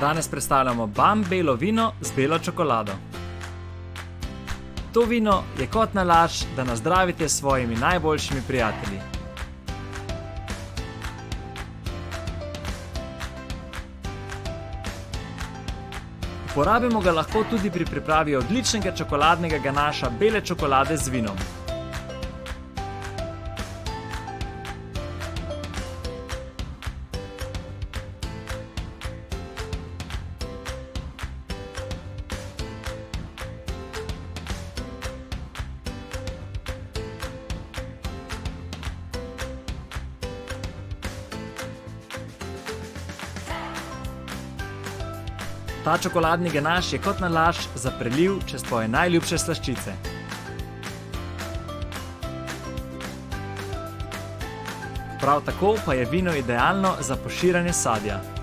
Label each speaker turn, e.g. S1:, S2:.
S1: Danes predstavljamo Bam belo vino z belo čokolado. To vino je kot nalašč, da nazdravite s svojimi najboljšimi prijatelji. Uporabimo ga lahko tudi pri pripravi odličnega čokoladnega ganaša bele čokolade z vinom. Ta čokoladni ganaš je kot nalašč za preliv čez tvoje najljubše slaščice. Prav tako pa je vino idealno za poširanje sadja.